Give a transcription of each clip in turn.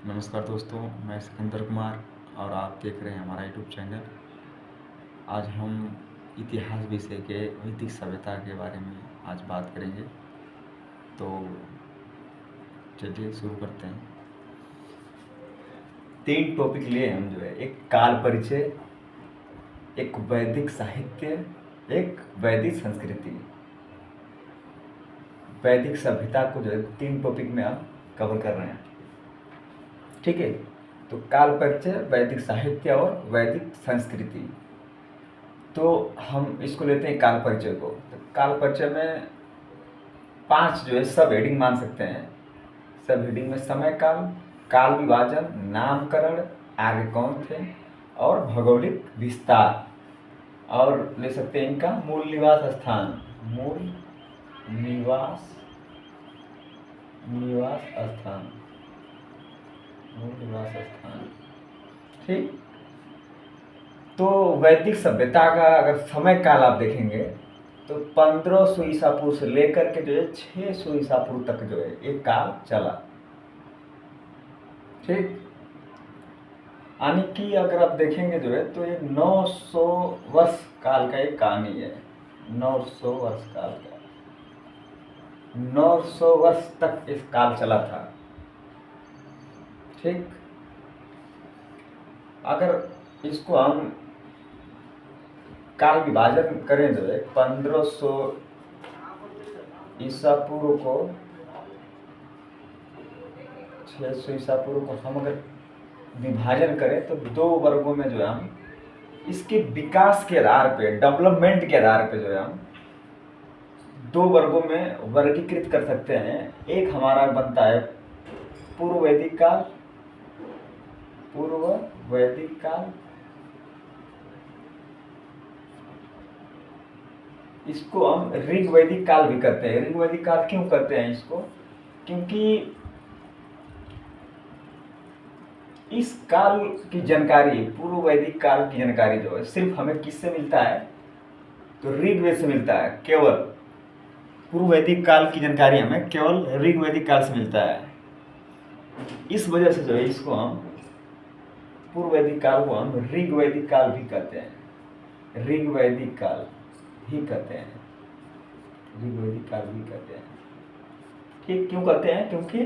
नमस्कार दोस्तों, मैं सिकंदर कुमार और आप देख रहे हैं हमारा यूट्यूब चैनल। आज हम इतिहास विषय के वैदिक सभ्यता के बारे में आज बात करेंगे। तो चलिए शुरू करते हैं। 3 टॉपिक लिए हम जो है, एक काल परिचय, एक वैदिक साहित्य, एक वैदिक संस्कृति। वैदिक सभ्यता को जो है 3 टॉपिक में हम कवर कर रहे हैं, ठीक है। तो काल परिचय, वैदिक साहित्य और वैदिक संस्कृति। तो हम इसको लेते हैं काल परिचय को। तो काल परिचय में 5 जो है सब हेडिंग मान सकते हैं। सब हेडिंग में समय काल, काल विभाजन, नामकरण, आर्य कौन थे और भौगोलिक विस्तार, और ले सकते हैं इनका मूल निवास स्थान, मूल निवास स्थान, मूल निवास स्थान, ठीक। तो वैदिक सभ्यता का अगर समय काल आप देखेंगे तो 1500 ईसा पूर्व से लेकर के जो है 600 ईसा पूर्व तक जो है एक काल चला, ठीक। यानी कि अगर आप देखेंगे जो है तो ये 900 वर्ष काल का एक कहानी है। 900 वर्ष काल का, 900 वर्ष तक इस काल चला था, ठीक। अगर इसको हम काल विभाजन करें जो है 1500 ईसा पूर्व को 600 ईसा पूर्व को हम अगर विभाजन करें तो 2 वर्गों में जो है हम इसके विकास के आधार पे, डेवलपमेंट के आधार पे जो है हम 2 वर्गों में वर्गीकृत कर सकते हैं। एक हमारा बनता है पूर्व वैदिक काल, पूर्व वैदिक काल, इसको हम ऋग वैदिक काल भी कहते हैं। ऋग वैदिक काल क्यों कहते हैं इसको? क्योंकि इस काल की जानकारी, पूर्व वैदिक काल की जानकारी जो है सिर्फ हमें किससे मिलता है? तो ऋग्वेद से मिलता है। केवल पूर्व वैदिक काल की जानकारी हमें केवल ऋग वैदिक काल से मिलता है। इस वजह से जो है इसको हम पूर्व वैदिक काल को हम ऋग वैदिक काल भी कहते हैं। ऋग वैदिक काल ही कहते हैं, ऋग वैदिक काल भी कहते हैं, ठीक। क्यों कहते हैं? क्योंकि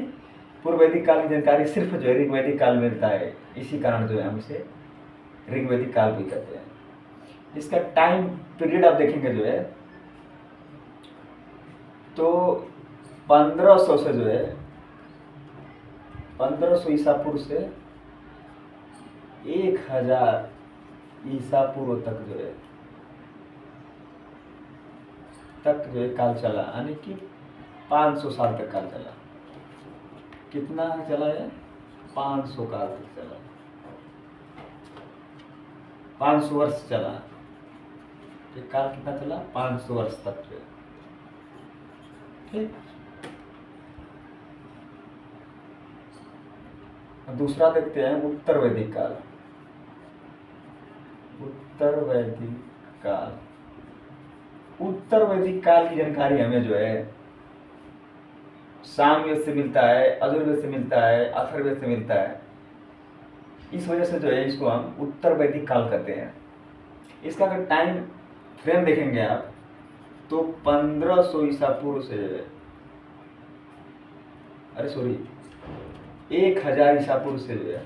पूर्व वैदिक काल की जानकारी सिर्फ जो है ऋग वैदिक काल में मिलता है, इसी कारण जो है हम इसे ऋग वैदिक काल भी कहते हैं। इसका टाइम पीरियड आप देखेंगे जो है तो 1500 से जो है 1500 ईसा पूर्व से 1000 ईसा पूर्व तक जो है काल चला, यानी कि 500 साल तक काल चला। कितना चला है? 500 काल तक चला, 500 वर्ष चला। ये काल कितना चला? 500 वर्ष तक जो है, ठीक। दूसरा देखते हैं उत्तर वैदिक काल। उत्तर वैदिक काल, उत्तर वैदिक काल की जानकारी हमें जो है सामवेद से मिलता है, यजुर्वेद से मिलता है, अथर्ववेद से मिलता है। इस वजह से जो है इसको हम उत्तर वैदिक काल कहते हैं। इसका अगर टाइम फ्रेम देखेंगे आप तो 1500 ईसा पूर्व से 1000 ईसा पूर्व से जो है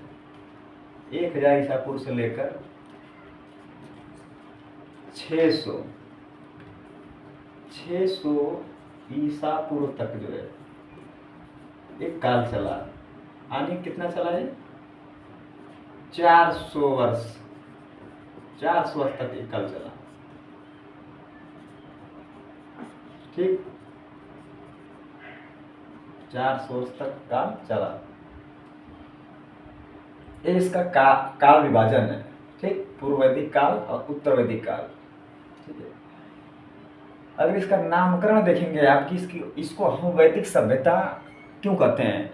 1000 ईसा पूर्व से लेकर 600 ईसा पूर्व तक जो है एक काल चला। यानी कितना चला है? 400 वर्ष, 400 वर्ष तक एक काल चला, ठीक। 400 वर्ष तक काल चला। ये इसका काल विभाजन है, ठीक। पूर्व वैदिक काल और उत्तर वैदिक काल, ठीक है। अगर इसका नामकरण देखेंगे आप कि इसको हम वैदिक सभ्यता क्यों कहते हैं,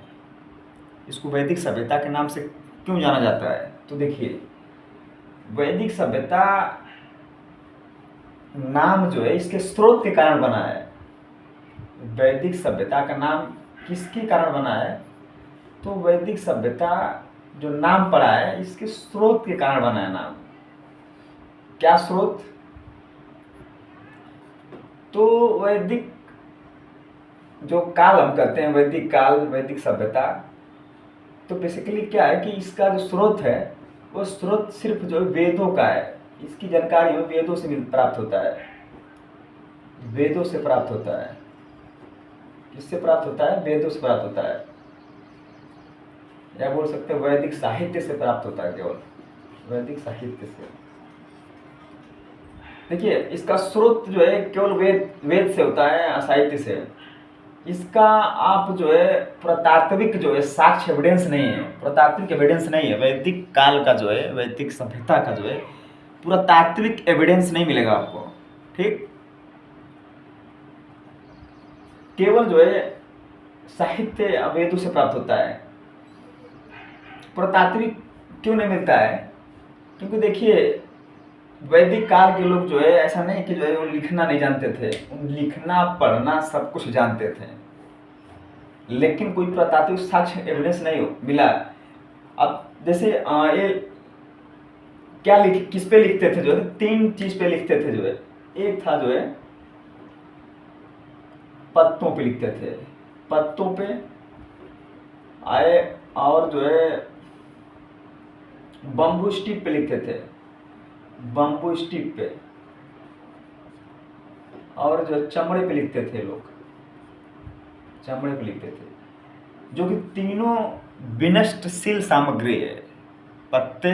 इसको वैदिक सभ्यता के नाम से क्यों जाना जाता है, तो देखिए वैदिक सभ्यता नाम जो है इसके स्रोत के कारण बना है। वैदिक सभ्यता का नाम किसके कारण बना है? तो वैदिक सभ्यता जो नाम पड़ा है इसके स्रोत के कारण बना है नाम। क्या स्रोत? तो वैदिक जो काल हम कहते हैं, वैदिक काल, वैदिक सभ्यता, तो बेसिकली क्या है कि इसका जो स्रोत है वो स्रोत सिर्फ जो वेदों का है। इसकी जानकारी हमें वेदों से प्राप्त होता है, वेदों से प्राप्त होता है। किससे प्राप्त होता है? वेदों से प्राप्त होता है, या बोल सकते हैं वैदिक साहित्य से प्राप्त होता है, केवल वैदिक साहित्य से। देखिए इसका स्रोत जो है केवल वेद से होता है, साहित्य से। इसका आप जो है पुरातात्विक जो है साक्ष्य एविडेंस नहीं है, पुरातात्विक एविडेंस नहीं है। वैदिक काल का जो है, वैदिक सभ्यता का जो है पुरातात्विक एविडेंस नहीं मिलेगा आपको, ठीक। केवल जो है साहित्य वेदों से प्राप्त होता है। पुरातात्विक क्यों नहीं मिलता है? क्योंकि देखिए वैदिक काल के लोग जो है ऐसा नहीं कि जो है वो लिखना नहीं जानते थे, लिखना पढ़ना सब कुछ जानते थे, लेकिन कोई पुरातात्विक साक्ष्य एविडेंस नहीं मिला। अब जैसे ये क्या किस पे लिखते थे? जो है 3 चीज पे लिखते थे जो है। एक था जो है पत्तों पे लिखते थे, पत्तों पे आए, और जो है बम्बू स्टिक पे लिखते थे, बम्बू स्टिक पे, और जो चमड़े पे लिखते थे लोग, चमड़े पे लिखते थे, जो कि तीनों विनष्टशील सामग्री है। पत्ते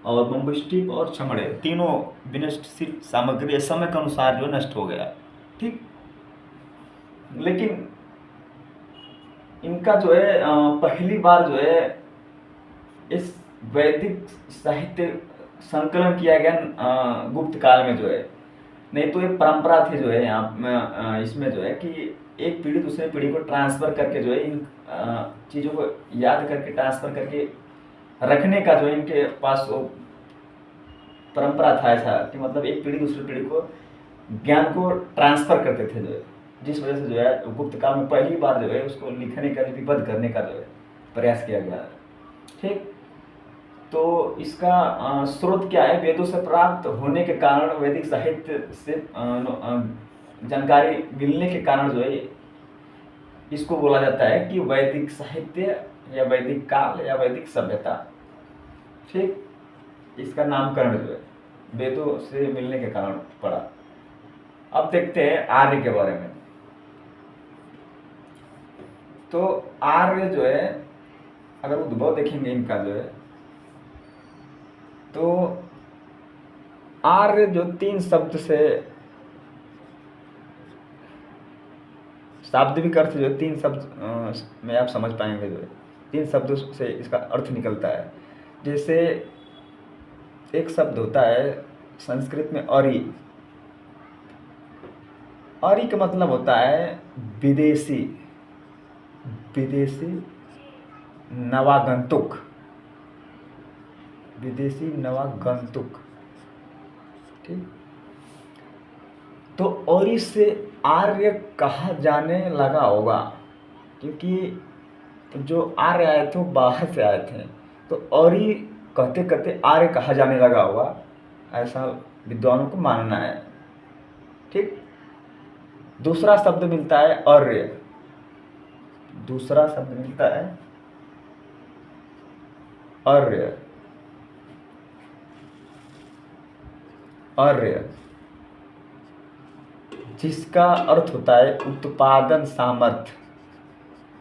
और बम्बू स्टिक और चमड़े तीनों विनष्टशील सामग्री समय के अनुसार जो नष्ट हो गया, ठीक। लेकिन इनका जो है पहली बार जो है इस वैदिक साहित्य संकलन किया गया गुप्त काल में जो है। नहीं तो एक परंपरा थी जो है यहाँ इसमें जो है कि एक पीढ़ी दूसरे पीढ़ी को ट्रांसफ़र करके जो है इन चीज़ों को याद करके ट्रांसफ़र करके रखने का जो है इनके पास वो परंपरा था। ऐसा कि मतलब एक पीढ़ी दूसरी पीढ़ी को ज्ञान को ट्रांसफ़र करते थे जो है, जिस वजह से जो है गुप्त काल में पहली बार जो है उसको लिखने का, लिपिबद्ध करने का जो है प्रयास किया गया, ठीक। तो इसका स्रोत क्या है? वेदों से प्राप्त होने के कारण, वैदिक साहित्य से जानकारी मिलने के कारण जो है इसको बोला जाता है कि वैदिक साहित्य या वैदिक काल या वैदिक सभ्यता, ठीक। इसका नामकरण जो है वेदों से मिलने के कारण पड़ा। अब देखते हैं आर्य के बारे में। तो आर्य जो है अगर उद्भव देखेंगे इनका जो है, तो आर्य जो 3 शब्द से, शाब्दिक अर्थ जो 3 शब्द में आप समझ पाएंगे, जो है 3 शब्दों से इसका अर्थ निकलता है। जैसे एक शब्द होता है संस्कृत में अरि, अरि का मतलब होता है विदेशी, विदेशी नवागंतुक, विदेशी नवागंतुक, ठीक। तो और इससे आर्य कहा जाने लगा होगा, क्योंकि जो आर्य आए थे वो बाहर से आए थे, तो औरी कहते कहते आर्य कहा जाने लगा होगा, ऐसा विद्वानों को मानना है, ठीक। दूसरा शब्द मिलता है अर्य, दूसरा शब्द मिलता है अर्य, अर्य जिसका अर्थ होता है उत्पादन सामर्थ्य,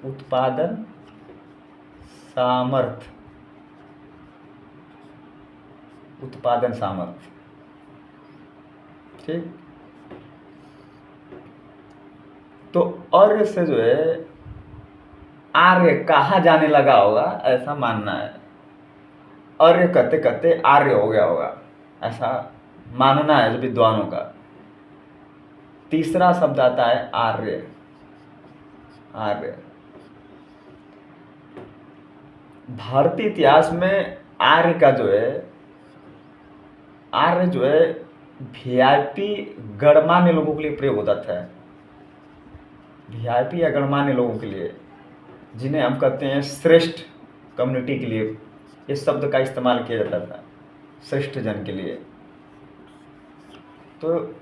उत्पादन सामर्थ्य, उत्पादन सामर्थ्य, ठीक। तो अर्य से जो है आर्य कहा जाने लगा होगा, ऐसा मानना है। अर्य कहते कहते आर्य हो गया होगा, ऐसा मानना है जो विद्वानों का। तीसरा शब्द आता है आर्य, आर्य। भारतीय इतिहास में आर्य का जो है, आर्य जो है वीआईपी गणमान्य लोगों के लिए प्रयोग होता था, वीआईपी या गणमान्य लोगों के लिए। जिन्हें हम कहते हैं श्रेष्ठ कम्युनिटी के लिए इस शब्द का इस्तेमाल किया जाता था, श्रेष्ठ जन के लिए। तो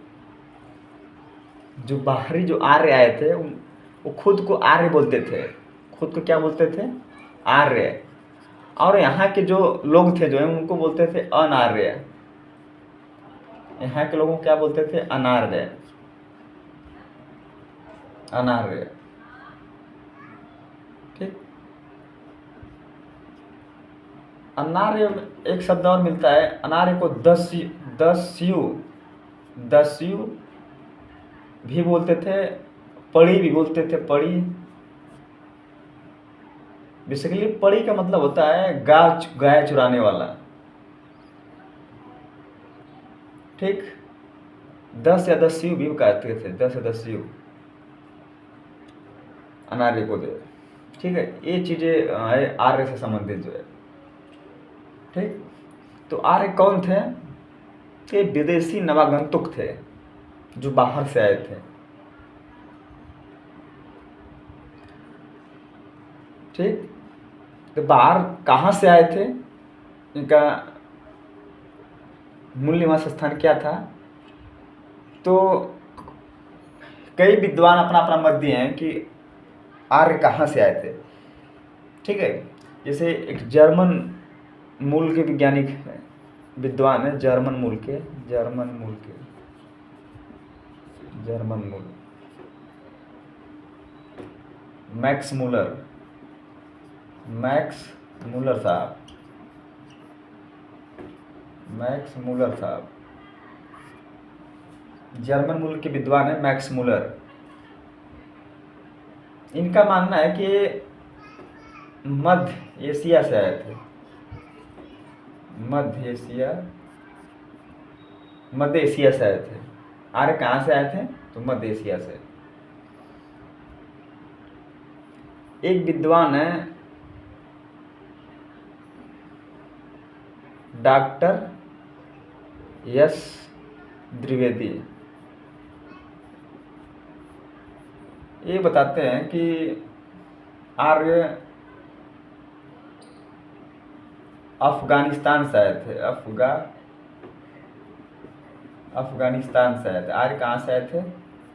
जो बाहरी जो आर्य आए थे वो खुद को आर्य बोलते थे, खुद को क्या बोलते थे? आर्य। और यहाँ के जो लोग थे जो है उनको बोलते थे अनार्य। यहाँ के लोगों को क्या बोलते थे? अनार्य, अनार्य। ठीक। अनार्य एक शब्द और मिलता है, अनार्य को दस्यु भी बोलते थे, पड़ी भी बोलते थे, पड़ी। बेसिकली पड़ी का मतलब होता है गाय चुराने वाला। ठीक। 10 या दस्यु भी कहते थे, 10 या दस्यु अनार्य को दे। ठीक है, ये चीजें आर्य से संबंधित जो है। ठीक। तो आर्य कौन थे? ये विदेशी नवागंतुक थे जो बाहर से आए थे। ठीक। तो बाहर कहाँ से आए थे, इनका मूल निवास स्थान क्या था? तो कई विद्वान अपना अपना मत दिए हैं कि आर्य कहाँ से आए थे। ठीक है, जैसे एक जर्मन मूल के वैज्ञानिक विद्वान है, जर्मन मूल मैक्स मूलर साहब जर्मन मूल के विद्वान है, मैक्स मूलर। इनका मानना है कि मध्य एशिया से आए थे, मध्य एशिया से आए थे। आर्य कहाँ से आए थे? तो मध्य एशिया से। एक विद्वान है डॉक्टर एस द्विवेदी, ये बताते हैं कि आर्य अफगानिस्तान से आए थे, अफगानिस्तान से आए थे। आर्य कहाँ से आए थे?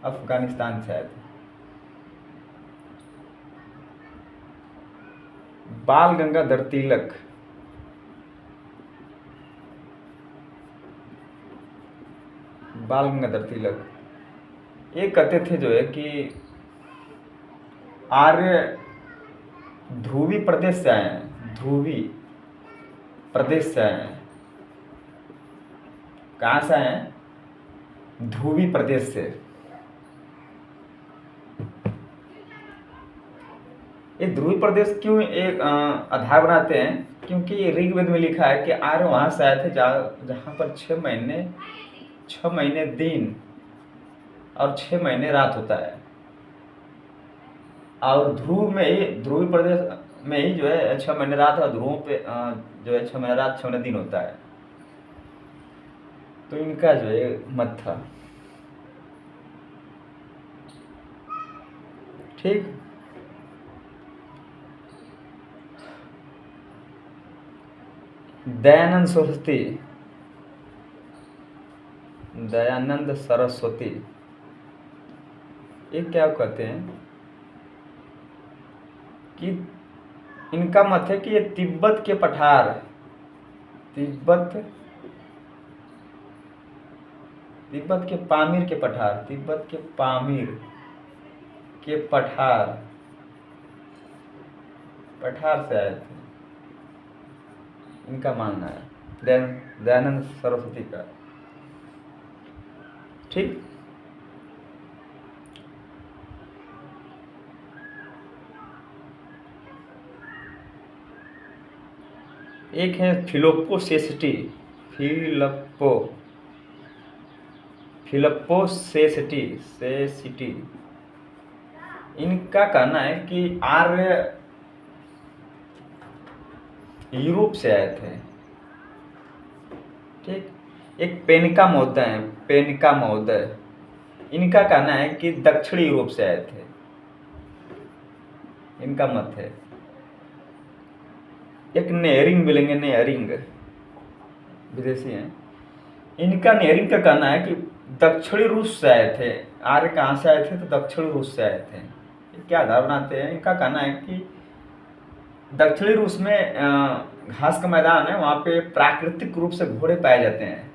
अफगानिस्तान से आए थे। बाल गंगाधर तिलक, ये कहते थे जो है कि आर्य ध्रुवी प्रदेश से आए हैं, कहाँ से आए हैं? ध्रुवी प्रदेश से। ये ध्रुवी प्रदेश क्यों एक आधार बनाते हैं? क्योंकि ऋग्वेद में लिखा है कि आर्य वहां से आए थे जहां पर 6 महीने दिन और 6 महीने रात होता है। और ध्रुवी प्रदेश में ही जो है 6 महीने रात और ध्रुवों पे जो है 6 महीने रात 6 महीने दिन होता है। तो इनका जो है मत था। ठीक। दयानंद सरस्वती, ये क्या कहते हैं कि इनका मत है कि ये तिब्बत के पामीर के पठार से आए थे, इनका मानना है दयानंद सरस्वती का। ठीक। एक है फिलिप्पो सेसिटी। इनका कहना है कि आर्य यूरोप से आए थे। ठीक। एक पेनिका महोदय, इनका कहना है कि दक्षिणी यूरोप से आए थे। इनका मत है। एक नेहरिंग मिलेंगे, नेहरिंग विदेशी हैं। इनका नेहरिंग का कहना है कि दक्षिणी रूस से आए थे। आर्य कहाँ से आए थे? तो दक्षिणी रूस से आए थे। ये क्या आधार बनाते हैं? इनका कहना है कि दक्षिणी रूस में घास का मैदान है, वहाँ पे प्राकृतिक रूप से घोड़े पाए जाते हैं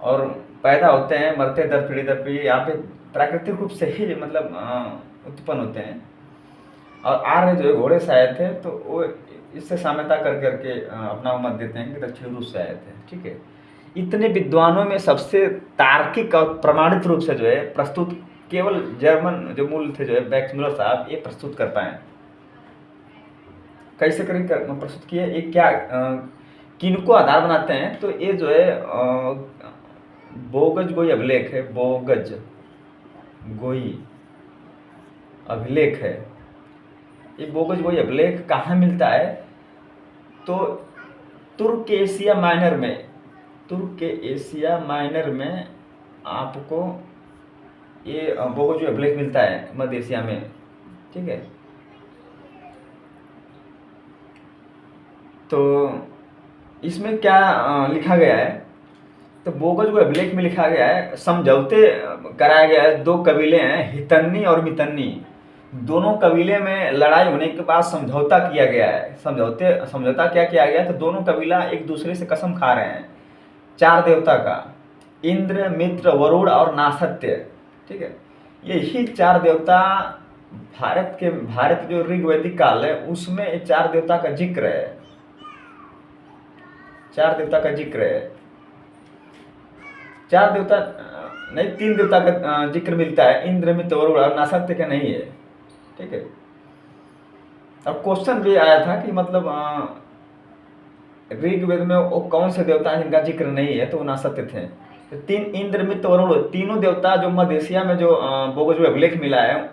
और पैदा होते हैं, मरते दर पीढ़ी यहाँ पे प्राकृतिक रूप से ही मतलब उत्पन्न होते हैं। और आर्य जो घोड़े से आए थे, तो वो इससे साम्यता कर करके अपना मत देते हैं कि दक्षिणी रूस से आए थे। ठीक है, इतने विद्वानों में सबसे तार्किक और प्रमाणित रूप से जो है प्रस्तुत केवल जर्मन जो मूल थे जो है मैक्समुलर साहब, ये प्रस्तुत कर पाए। कैसे करें प्रस्तुत किए? ये क्या किनको आधार बनाते हैं? तो ये जो है बोगज गोई अभिलेख है, बोगज गोई अभिलेख है। ये बोगज गोई अभिलेख कहाँ मिलता है? तो तुर्क एशिया माइनर में, तुर्क एशिया माइनर में आपको ये बोगज गोई अभिलेख मिलता है मध्य एशिया में। ठीक है, तो इसमें क्या लिखा गया है? तो बोगज गोई अभिलेख में लिखा गया है, समझौते कराया गया है। दो कबीले हैं, हितन्नी और मितन्नी। दोनों कबीले में लड़ाई होने के बाद समझौता किया गया है। समझौता क्या किया गया? तो दोनों कबीला एक दूसरे से कसम खा रहे हैं 4 देवता का, इंद्र, मित्र, वरुण और नासत्य। ठीक है, यही 4 देवता भारत जो ऋग्वैदिक काल है उसमें 4 देवता का जिक्र है। 4 देवता का जिक्र है। 4 देवता नहीं, 3 देवता का जिक्र मिलता है, इंद्र, मित्र, वरुण और नासत्य का नहीं है। ठीक है, अब क्वेश्चन भी आया था कि मतलब ऋग्वेद में वो कौन से देवता हैं जिनका जिक्र नहीं है? तो वो नासत्य थे। तो 3 इंद्र, मित्र, वरुण, तीनों देवता जो मध्य एशिया में जो बोगज गोई अभिलेख मिला है,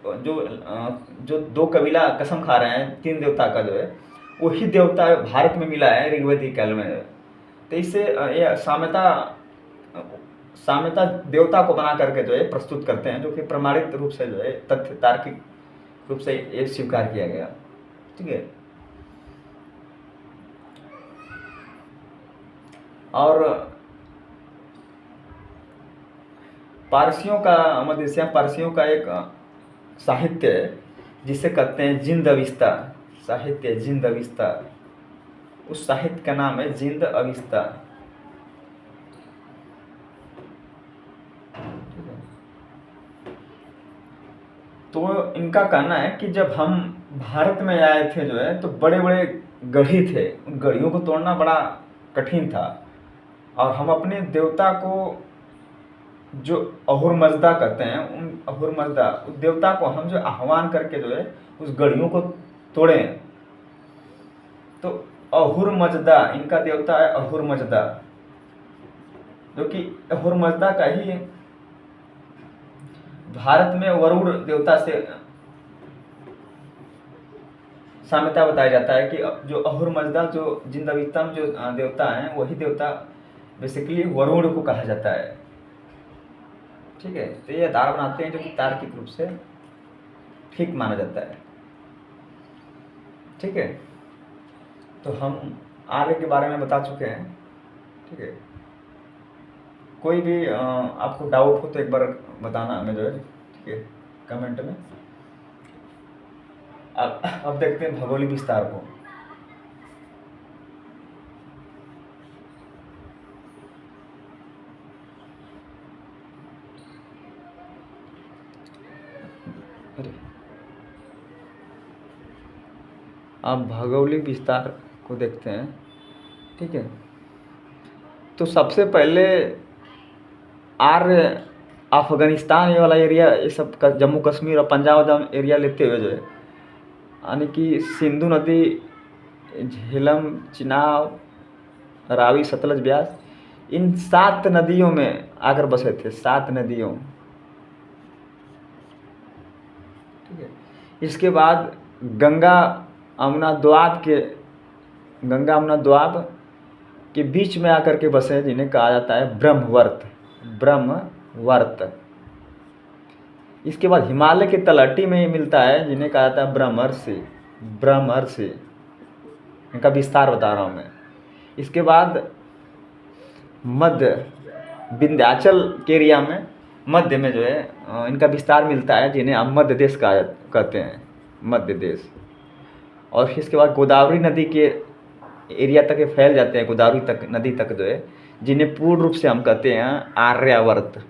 जो 2 कबीला कसम खा रहे हैं 3 देवता का जो है, वही देवता भारत में मिला है ऋग्वैदिक काल में। तो इससे ये साम्यता देवता को बना करके जो है प्रस्तुत करते हैं, जो कि प्रमाणित रूप से जो है तथ्य तार्किक रूप से ये स्वीकार किया गया। ठीक है, और पारसियों का, मध्य एशिया पारसियों का एक साहित्य है जिसे कहते हैं जिंद अविस्ता। साहित्य जिंद अविस्ता, उस साहित्य का नाम है जिंद अविस्ता। तो इनका कहना है कि जब हम भारत में आए थे जो है, तो बड़े बड़े गढ़ी थे, उन गढ़ियों को तोड़ना बड़ा कठिन था। और हम अपने देवता को जो अहुरमज़दा कहते हैं, उन अहुरमज़दा उस देवता को हम जो आह्वान करके जो है उस गढ़ियों को तोड़े। तो अहुरमज़दा इनका देवता है, अहुरमज़दा, जो कि अहुरमज़दा का ही भारत में वरुण देवता से साम्यता बताया जाता है कि जो अहुरमज़दा जो जिंदवितम जो देवता हैं, वही देवता बेसिकली वरुण को कहा जाता है। ठीक है, तो ये आधार बनाते हैं जो कि तार्किक रूप से ठीक माना जाता है। ठीक है, तो हम आर्य के बारे में बता चुके हैं। ठीक है, कोई भी आपको डाउट हो तो एक बार बताना हमें जो है। ठीक है, कमेंट में। अब देखते हैं भौगोलिक विस्तार को। अब भौगोलिक विस्तार को देखते हैं। ठीक है, तो सबसे पहले आर्य अफगानिस्तान ये वाला एरिया, ये सब जम्मू कश्मीर और पंजाब एरिया लेते हुए जो है, यानी कि सिंधु नदी, झेलम, चिनाब, रावी, सतलज, ब्यास, इन 7 नदियों में आकर बसे थे। 7 नदियों। ठीक है, इसके बाद गंगा यमुना द्वाब के बीच में आकर के बसे, जिन्हें कहा जाता है ब्रह्मवर्त। इसके बाद हिमालय के तलहटी में मिलता है, जिन्हें कहा जाता है ब्रह्मर्षि। ब्रह्मर्षि इनका विस्तार बता रहा हूँ मैं। इसके बाद मध्य विंध्याचल के एरिया में, मध्य में जो है इनका विस्तार मिलता है, जिन्हें हम मध्य देश कहते हैं, मध्य देश। और इसके बाद गोदावरी नदी के एरिया तक ये फैल जाते हैं, गोदावरी तक नदी तक जो है, जिन्हें पूर्ण रूप से हम कहते हैं आर्यावर्त।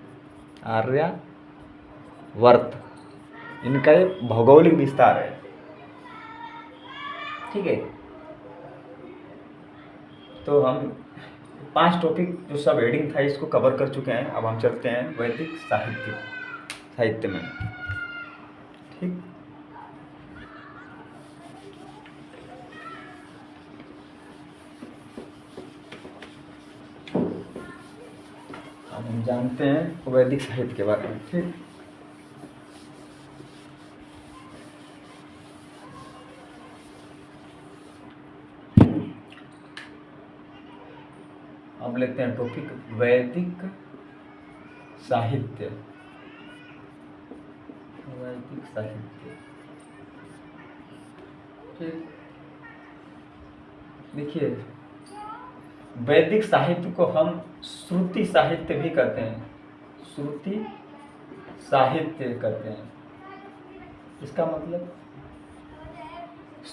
आर्यावर्त इनका एक भौगोलिक विस्तार है। ठीक है, तो हम 5 टॉपिक जो सब हेडिंग था इसको कवर कर चुके हैं। अब हम चलते हैं वैदिक साहित्य में। ठीक, अब हम जानते हैं वैदिक साहित्य के बारे में। ठीक, अब लेते हैं टॉपिक वैदिक साहित्य। वैदिक साहित्य, ठीक, देखिए वैदिक साहित्य को हम श्रुति साहित्य भी कहते हैं। श्रुति साहित्य कहते हैं। इसका मतलब,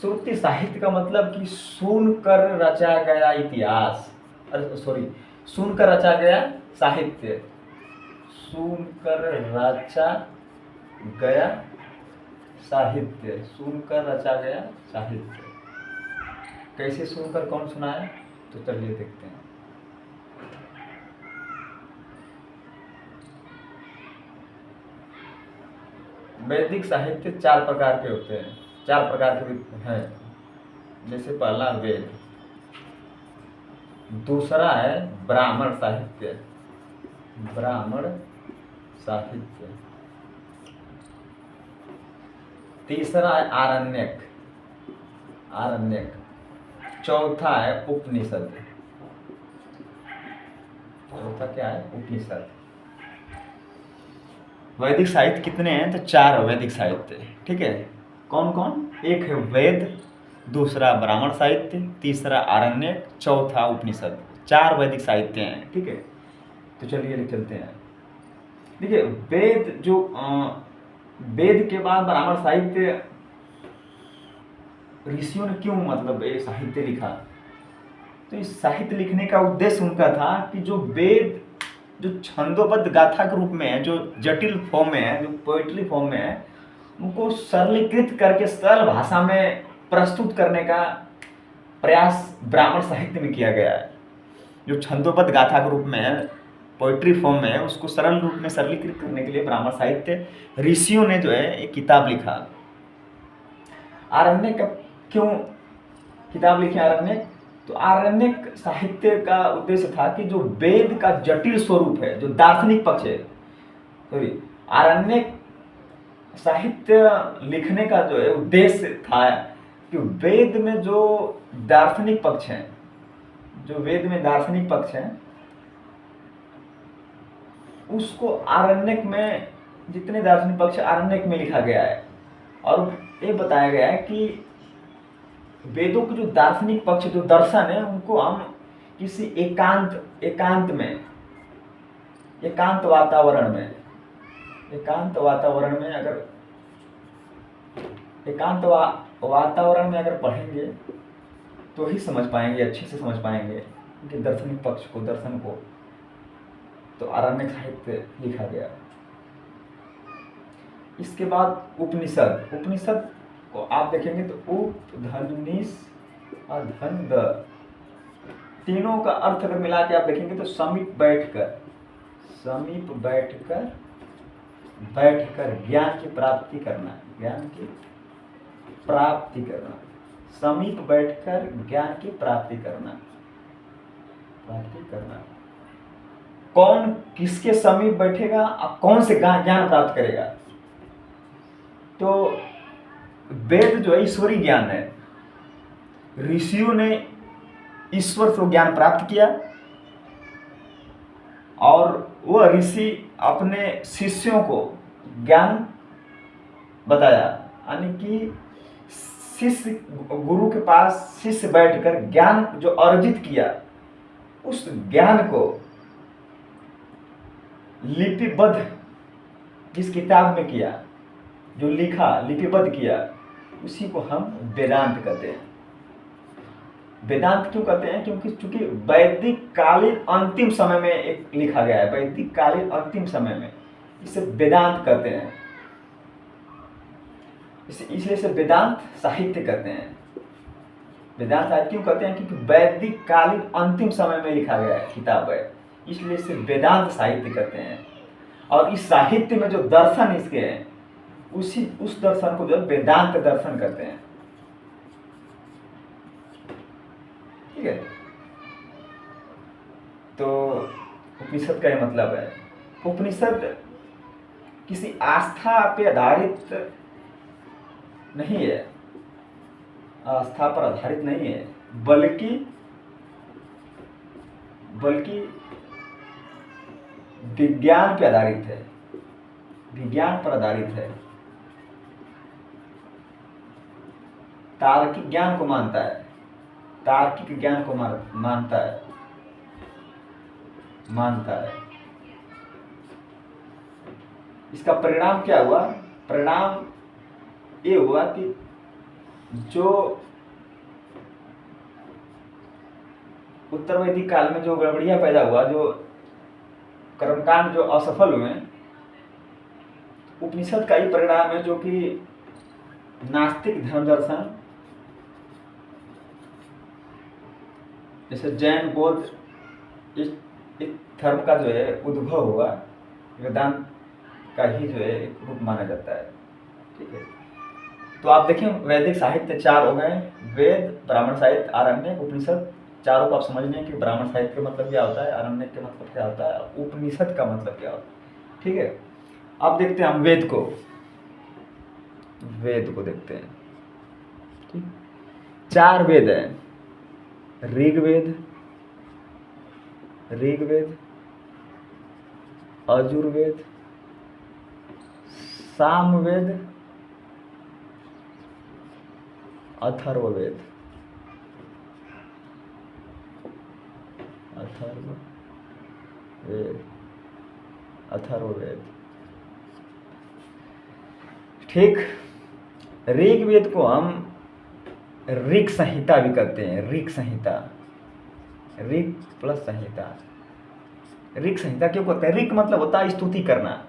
श्रुति साहित्य का मतलब कि सुनकर रचा गया इतिहास, सुनकर रचा गया साहित्य। सुनकर रचा गया साहित्य, सुनकर रचा गया साहित्य। कैसे सुनकर, कौन सुनाया, तो चलिए देखते हैं। वैदिक साहित्य 4 प्रकार के होते हैं, 4 प्रकार के हैं। जैसे पहला वेद, दूसरा है ब्राह्मण साहित्य, ब्राह्मण साहित्य। तीसरा है आरण्यक, आरण्यक। चौथा है उपनिषद। चौथा क्या है, उपनिषद। वैदिक साहित्य कितने हैं, तो 4 वैदिक साहित्य। ठीक है, कौन कौन, एक है वेद, दूसरा ब्राह्मण साहित्य, तीसरा आरण्यक, चौथा उपनिषद। 4 वैदिक साहित्य हैं। ठीक है, तो चलिए चलते हैं। देखिए वेद जो वेद के बाद ब्राह्मण साहित्य, ऋषियों ने क्यों मतलब ये साहित्य लिखा, तो इस साहित्य लिखने का उद्देश्य उनका था कि जो वेद जो छंदोबद्ध गाथा के रूप में है, जो जटिल फॉर्म में है, जो पोइट्री फॉर्म में है, उनको सरलीकृत करके सरल भाषा में प्रस्तुत करने का प्रयास ब्राह्मण साहित्य में किया गया है। जो छंदोबद्ध गाथा के रूप में है, पोइट्री फॉर्म में है, उसको सरल रूप में सरलीकृत करने के लिए ब्राह्मण साहित्य ऋषियों ने जो है एक किताब लिखा। आरण्यक क्यों किताब लिखी आरण्यक, तो आरण्यक साहित्य का उद्देश्य था कि जो वेद का जटिल स्वरूप है, जो दार्शनिक पक्ष है, सॉरी, आरण्यक साहित्य लिखने का जो है उद्देश्य था कि वेद में जो दार्शनिक पक्ष हैं, जो वेद में दार्शनिक पक्ष हैं, उसको आरण्यक में, जितने दार्शनिक पक्ष आरण्यक में लिखा गया है। और ये बताया गया है कि वेदों के जो दार्शनिक पक्ष, जो दर्शन है, उनको हम किसी एकांत में, एकांत वातावरण में, अगर एकांत वातावरण में अगर पढ़ेंगे तो ही समझ पाएंगे, अच्छे से समझ पाएंगे कि दार्शनिक पक्ष को, दर्शन को। तो आरण्यक साहित्य लिखा गया। इसके बाद उपनिषद, उपनिषद को आप देखेंगे तो उप धनिस और धन द, तीनों का अर्थ अगर मिला के आप देखेंगे तो समीप बैठकर ज्ञान की प्राप्ति करना, ज्ञान की प्राप्ति करना, समीप बैठकर ज्ञान की प्राप्ति करना। कौन किसके समीप बैठेगा और कौन से ज्ञान प्राप्त करेगा, तो वेद जो है ईश्वरीय ज्ञान है। ऋषियों ने ईश्वर से ज्ञान प्राप्त किया और वह ऋषि अपने शिष्यों को ज्ञान बताया, यानी कि शिष्य गुरु के पास शिष्य बैठकर ज्ञान जो अर्जित किया उस ज्ञान को लिपिबद्ध जिस किताब में किया, जो लिखा लिपिबद्ध किया, उसी को हम वेदांत कहते हैं। वेदांत क्यों कहते हैं? क्योंकि चूंकि वैदिक कालीन अंतिम समय में एक लिखा गया है, वैदिक कालीन अंतिम समय में, इसे वेदांत कहते हैं। इसलिए इसे वेदांत साहित्य कहते हैं। वेदांत साहित्य क्यों कहते हैं? क्योंकि वैदिक कालीन अंतिम समय में लिखा गया है, किताब है, इसलिए इसे वेदांत साहित्य कहते हैं। और इस साहित्य में जो दर्शन इसके हैं उस दर्शन को जो वेदांत दर्शन कहते हैं। ठीक है, तो उपनिषद का ये मतलब है। उपनिषद किसी आस्था पे आधारित नहीं है, आस्था पर आधारित नहीं है, बल्कि विज्ञान पे आधारित है, विज्ञान पर आधारित है, तार्किक ज्ञान को मानता है, तार्किक ज्ञान को मानता है। इसका परिणाम क्या हुआ? परिणाम ये हुआ कि जो उत्तर वैदिक काल में जो गड़बड़ियां पैदा हुआ, जो कर्मकांड जो असफल हुए, उपनिषद का ही परिणाम है, जो कि नास्तिक धर्म दर्शन जैसे जैन बौद्ध इस धर्म का जो है उद्भव हुआ, वेदांत का ही जो है एक रूप माना जाता है। ठीक है, तो आप देखें वैदिक साहित्य 4 हो गए, वेद, ब्राह्मण साहित्य, आरण्यक, उपनिषद। चारों को आप समझ लें कि ब्राह्मण साहित्य का मतलब क्या होता है, आरण्यक का मतलब क्या होता है, उपनिषद का मतलब क्या होता है। ठीक है, अब देखते हैं हम वेद को देखते हैं। ठीक, 4 वेद हैं, ऋग्वेद, यजुर्वेद, सामवेद, अथर्ववेद। ठीक, ऋग्वेद को हम ऋग संहिता भी कहते हैं, ऋग संहिता, ऋग प्लस संहिता। ऋग संहिता क्यों कहते हैं? ऋग मतलब होता है स्तुति करना,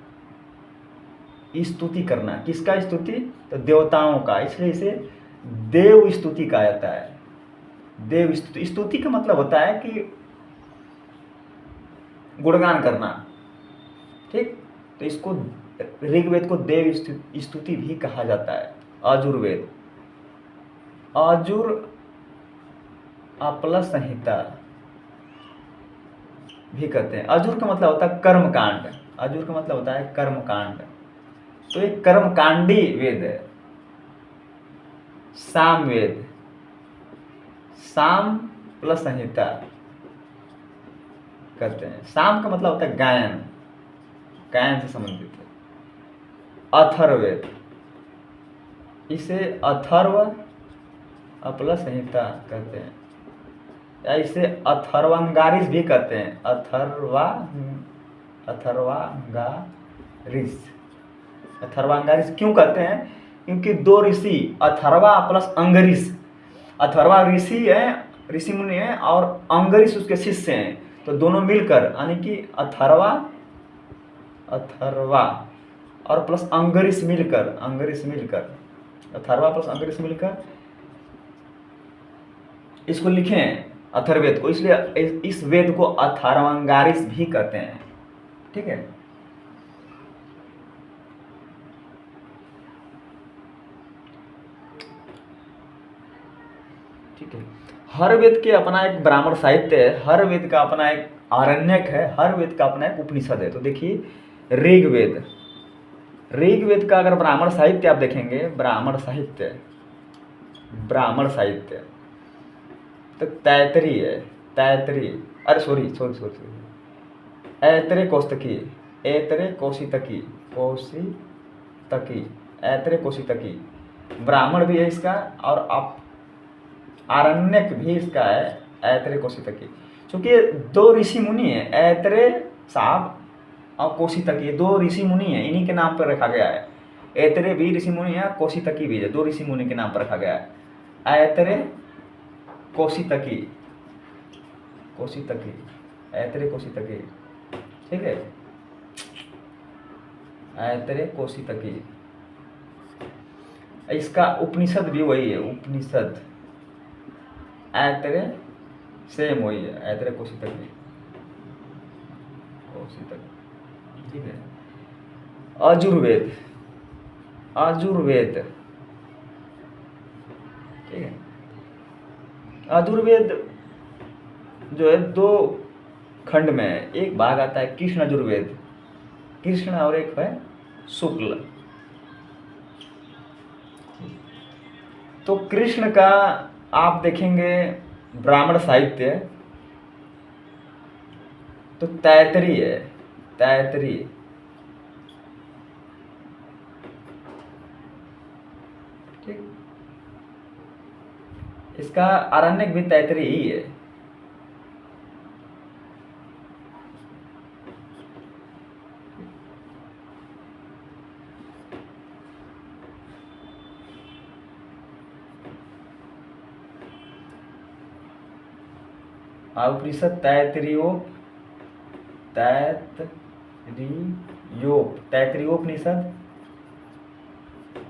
स्तुति करना। किसका स्तुति? तो देवताओं का, इसलिए इसे देव स्तुति कहा जाता है। देव स्तुति, स्तुति का मतलब होता है कि गुणगान करना। ठीक, तो इसको ऋग्वेद को देव स्तुति भी कहा जाता है। यजुर्वेद, यजुर प्लस संहिता भी कहते हैं। यजुर का मतलब होता है कर्मकांड, यजुर का मतलब होता है कर्मकांड, तो एक कर्मकांडी वेद है। सामवेद, साम प्लस संहिता कहते हैं। साम का मतलब होता है गायन, गायन से संबंधित है। अथर्ववेद, इसे अथर्व प्लस संहिता कहते हैं, या इसे अथर्वांगारिस भी कहते हैं। अथर्वांगारिस क्यों कहते हैं? क्योंकि 2 ऋषि अथर्वा प्लस अंगरीस, अथर्वा ऋषि है, ऋषि मुनि है, और अंगरीस उसके शिष्य हैं, तो दोनों मिलकर यानी कि अथर्वा और प्लस अंगरीस मिलकर, अथर्वा प्लस अंगरीस मिलकर इसको लिखे हैं अथर्ववेद को, इसलिए इस वेद को अथर्वांगारिस भी कहते हैं। ठीक है, ठीक है। हर वेद के अपना एक ब्राह्मण साहित्य है, हर वेद का अपना एक आरण्यक है, हर वेद का अपना एक उपनिषद है। तो देखिए ऋग्वेद का अगर ब्राह्मण साहित्य आप देखेंगे, ब्राह्मण साहित्य तो तैतरी है, ऐतरे कौशितकी, तकी, ऐतरे कोशितकी। ब्राह्मण भी है इसका और आरण्यक भी इसका है, ऐतरे कोशितकी। क्योंकि ये दो ऋषि मुनि है, ऐतरे साहब और कोशितकी, दो ऋषि मुनि है, इन्हीं के नाम पर रखा गया है। ऐतरे भी ऋषि मुनि है, कोशितकी भी है, दो ऋषि मुनि के नाम पर रखा गया है। ऐतरे कोशितकी, कोशितकी, ऐतरे कोशितकी, ठीक है। ऐतरे कोशितकी, इसका उपनिषद भी वही है, उपनिषद ऐतरे सेम वही है, ऐतरे कोशितकी, कोशितकी, ठीक है। अजुर्वेद, अजुर्वेद, ठीक है। अजुर्वेद जो है दो खंड में है, एक भाग आता है कृष्ण यजुर्वेद, कृष्ण, और एक है शुक्ल। तो कृष्ण का आप देखेंगे ब्राह्मण साहित्य तो तैतरी है, तैतरी, ठीक। इसका आरण्यक भी तैतरी ही है। उपनिषद तैतरीयोप, तैतरीयोपनिषद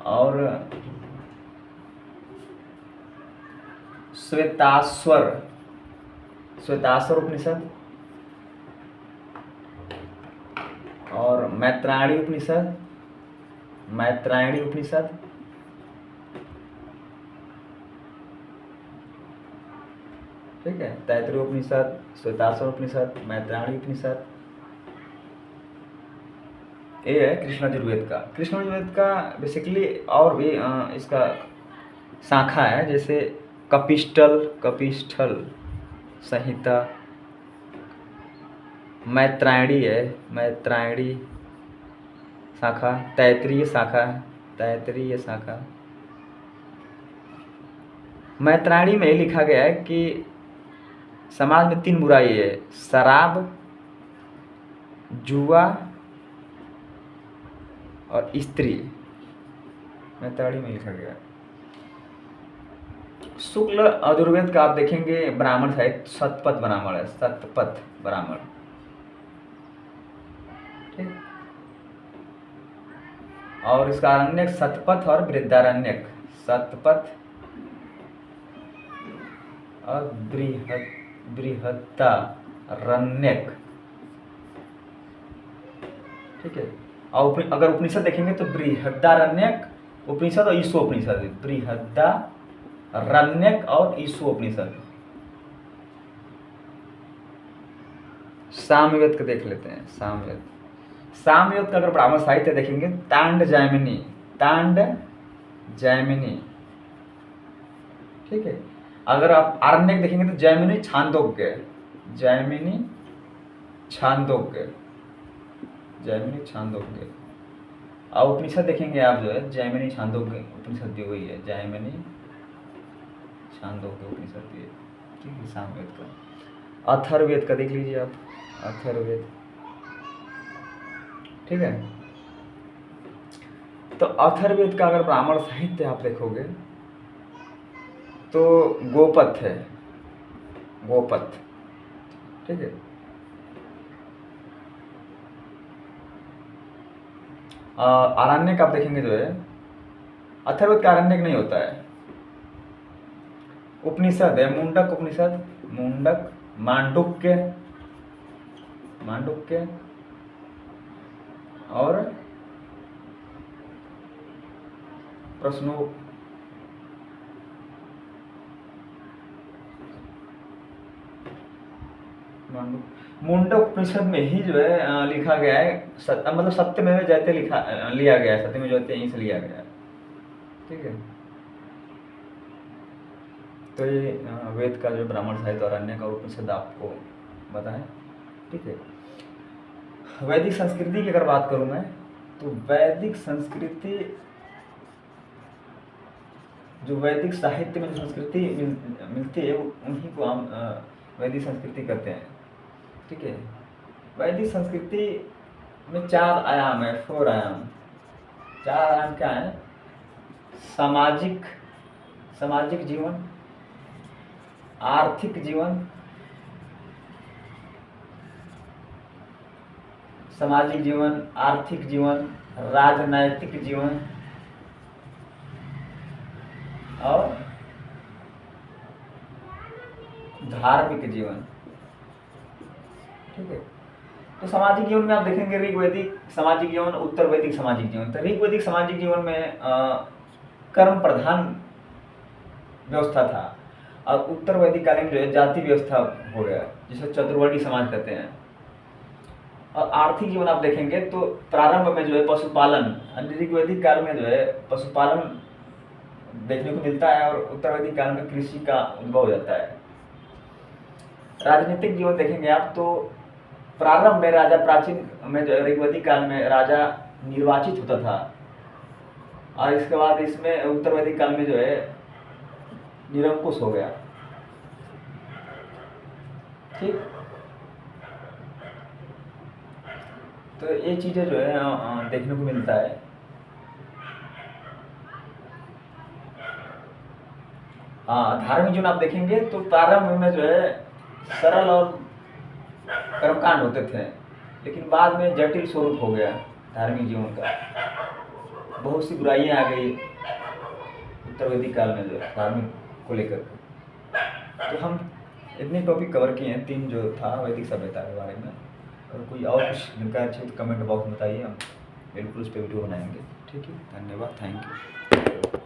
और श्वेताश्वर, श्वेताश्वर उपनिषद और मैत्रायणी उपनिषद, मैत्रायणी उपनिषद, ठीक है। तैतरीय उपनिषद, श्वेताश्वर उपनिषद, मैत्रायणी उपनिषद, ये है कृष्ण यजुर्वेद का। कृष्ण यजुर्वेद का बेसिकली और भी इसका शाखा है, जैसे कपिष्टल, कपिष्ठल संहिता, मैत्रायणी है, मैत्रायणी शाखा, तैतरीय शाखा, तैतरीय शाखा। मैत्रायणी में लिखा गया है कि समाज में 3 बुराई है, शराब, जुआ और स्त्री, मैत्रायणी में लिखा गया है। शुक्ल यजुर्वेद का आप देखेंगे ब्राह्मण साहित्य शतपथ ब्राह्मण है, शतपथ ब्राह्मण, ठीक। और इसका आरण्यक शतपथ और बृहदारण्यक, शतपथ और बृहदारण्यक, ठीक है। और अगर उपनिषद देखेंगे तो बृहदारण्यक उपनिषद और ईशोपनिषद, बृहदारण्यक और ईशोपनिषद। सामवेद का देख लेते हैं, सामवेद, सामवेद का अगर ब्राह्मण साहित्य देखेंगे तांड जैमिनी, तांड जैमिनी, ठीक है। अगर आप आरण्यक देखेंगे तो जैमिनी छांदोग्य, जैमिनी छांदोग्य, जैमिनी छांदोग्य। और उपनिषद देखेंगे आप जो है जैमिनी छांदोग्य उपनिषद भी वही है, जैमिनी छांदोग्य उपनिषद भी है, ठीक है। सामवेद का, अथर्ववेद का देख लीजिए आप, अथर्ववेद, ठीक है। तो अथर्ववेद का अगर ब्राह्मण साहित्य आप देखोगे तो गोपथ है, गोपथ, ठीक है। आरण्यक आप देखेंगे जो है, अथर्ववेद का आरण्यक नहीं होता है। उपनिषद है मुंडक उपनिषद, मुंडक, मांडुक्य, मांडुक्य और प्रश्नो, मुंडक उपनिषद में ही जो है लिखा गया है, मतलब सत्यमेव जयते लिखा लिया गया है, सत्यमेव जयते यहीं से लिया गया है, ठीक है। तो ये वेद का जो ब्राह्मण साहित्य और अन्य का उपनिषद आपको बताएं, ठीक है। वैदिक संस्कृति की अगर बात करूं मैं तो वैदिक संस्कृति, जो वैदिक साहित्य में जो संस्कृति मिलती है उन्हीं को हम वैदिक संस्कृति कहते हैं। ठीक है, वैदिक संस्कृति में 4 आयाम है, 4 आयाम। 4 आयाम क्या है? सामाजिक जीवन, आर्थिक जीवन, सामाजिक जीवन, आर्थिक जीवन, राजनैतिक जीवन और धार्मिक जीवन। ठीक है, तो सामाजिक जीवन में आप देखेंगे ऋग्वैदिक सामाजिक जीवन, उत्तर वैदिक सामाजिक जीवन। तो ऋग्वैदिक सामाजिक जीवन में कर्म प्रधान व्यवस्था था और उत्तर वैदिक कालीन जो है जाति व्यवस्था हो गया, जिसे चतुर्वर्णी समाज कहते हैं। और आर्थिक जीवन आप देखेंगे तो प्रारंभ में जो है पशुपालन, ऋग्वैदिक काल में जो है पशुपालन देखने को मिलता है और उत्तर वैदिक काल में कृषि का उद्भव हो जाता है। राजनीतिक जीवन देखेंगे आप तो प्रारंभ में राजा, प्राचीन में जो ऋग्वैदिक काल में राजा निर्वाचित होता था और इसके बाद इसमें उत्तर वैदिक काल में जो है निरंकुश हो गया। ठीक, तो ये चीजें जो है देखने को मिलता है। हाँ, धार्मिक जीवन आप देखेंगे तो प्रारंभ में जो है सरल और कर्मकांड होते थे, लेकिन बाद में जटिल स्वरूप हो गया धार्मिक जीवन का। बहुत सी बुराइयां आ गई उत्तर वैदिक काल में जो धार्मिक को लेकर। तो हम इतने टॉपिक कवर किए हैं, 3 जो था वैदिक सभ्यता के बारे में। और कोई और कुछ जानकारी चाहिए तो कमेंट बॉक्स में बताइए, हम बिल्कुल उस पर वीडियो बनाएंगे। ठीक है, धन्यवाद, थैंक यू।